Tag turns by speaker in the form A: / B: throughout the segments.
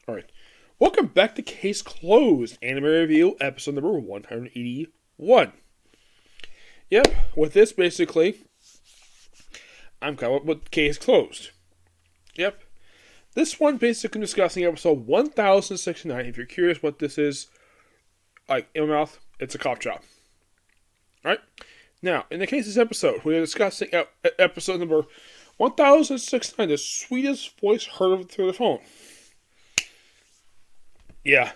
A: Alright. Welcome back to Case Closed, Anime Review, episode number 181. Yep, with this basically, I'm coming up with Case Closed. Yep. This one basically discussing episode 1069. If you're curious what this is, like, in my mouth, it's a cop job. Alright? Now, in the case of this episode, we are discussing episode number 1069, the sweetest voice heard through the phone. Yeah.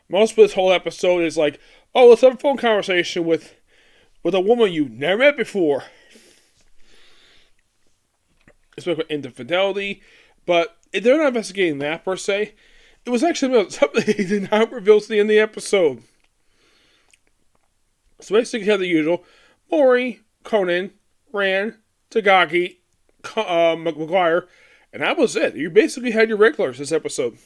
A: Most of this whole episode is like, oh, let's have a phone conversation with a woman you never met before. It's about infidelity, but they're not investigating that per se. It was actually about something they did not reveal to the end of the episode. So basically, you have the usual Mori, Conan, Ran, Tagaki, McGuire, and that was it. You basically had your regulars this episode.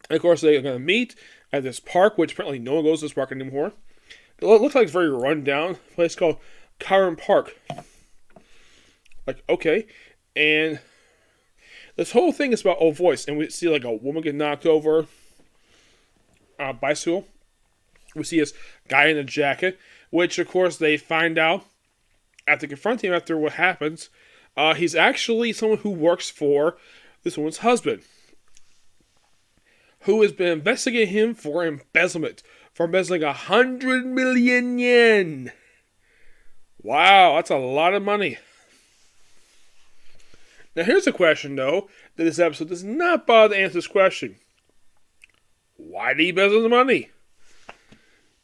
A: And of course, they're going to meet at this park, which apparently no one goes to this park anymore. It looks like it's a very run-down place called Kyron Park. Like, okay. And this whole thing is about voice. And we see like a woman get knocked over on a bicycle. We see this guy in a jacket, which of course they find out after confronting him after what happens. He's actually someone who works for this woman's husband, who has been investigating him for embezzlement. For embezzling 100 million yen. Wow, that's a lot of money. Now here's a question, though, that this episode does not bother to answer this question. Why did he embezzle the money?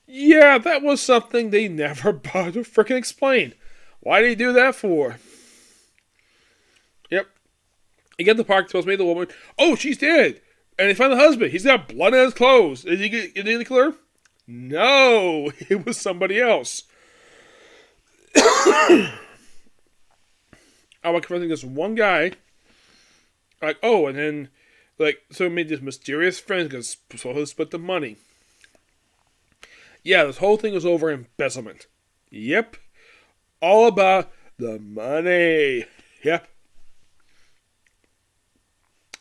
A: Yeah, that was something they never bothered to freaking explain. Why did he do that for? Yep. You get the park, tells me the woman, oh, she's dead. And they find the husband. He's got blood on his clothes. Did he kill her? No. It was somebody else. I was confronting this one guy. Like, oh, and then, like, so we made this mysterious friend because so he split the money. Yeah, this whole thing was over embezzlement. Yep. All about the money. Yep.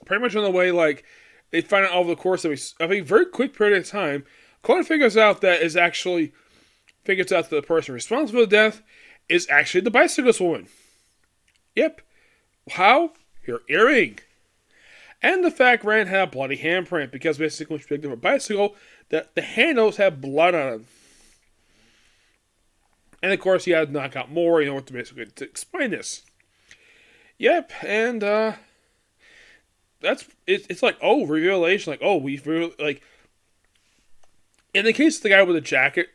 A: Pretty much on the way, like, they find out over the course of a very quick period of time, Conan figures out that the person responsible for the death is actually the bicyclist woman. Yep. How? Her earring. And the fact Rand had a bloody handprint because basically when she picked up a bicycle, that the handles had blood on them. And of course he had to knock out more in order to basically to explain this. Yep, and it's like, oh, revelation, like, oh, like, in the case of the guy with the jacket,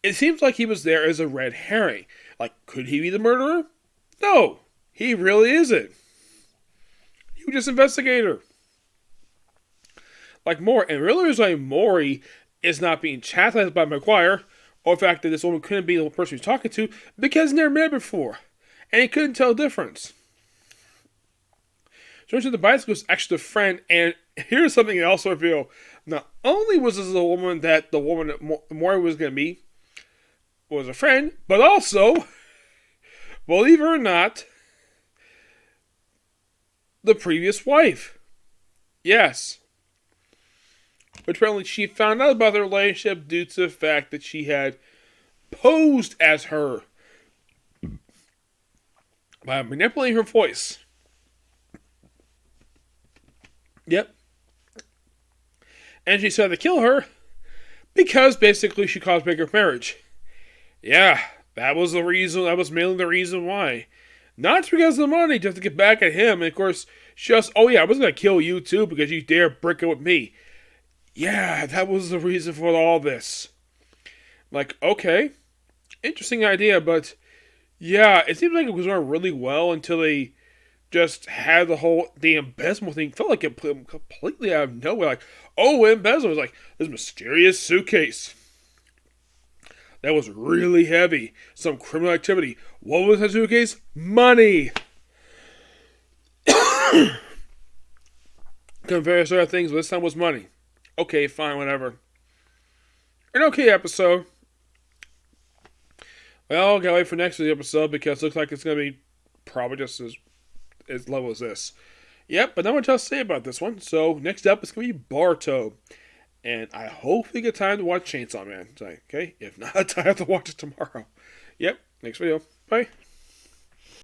A: it seems like he was there as a red herring. Like, could he be the murderer? No, he really isn't. He was just an investigator. Like Mori, and really is why Mori is not being chastised by McGuire, or the fact that this woman couldn't be the person he's talking to, because he never met her before. And he couldn't tell the difference. Turns out the bicycle was actually the friend, and here's something they also reveal. Not only was this the woman that Mori was going to meet was a friend, but also, believe it or not, the previous wife. Yes. But apparently she found out about the relationship due to the fact that she had posed as her by manipulating her voice. Yep. And she said to kill her because basically she caused bigger marriage. Yeah, that was the reason. That was mainly the reason why. Not because of the money, just to get back at him. And of course, just, oh yeah, I was going to kill you too because you dare break it with me. Yeah, that was the reason for all this. Like, okay, interesting idea, but yeah, it seems like it was going really well until they just had the embezzlement thing. Felt like it completely out of nowhere. Like, oh, embezzlement was like this mysterious suitcase that was really heavy. Some criminal activity. What was that suitcase? Money. Various other things, but this time was money. Okay, fine, whatever. An okay episode. Well, gotta wait for next week's episode because it looks like it's gonna be probably just as level as this. Yep, but not much else to say about this one. So next up is going to be Barto. And I hope we get time to watch Chainsaw Man tonight, okay? If not, I have to watch it tomorrow. Yep, next video. Bye.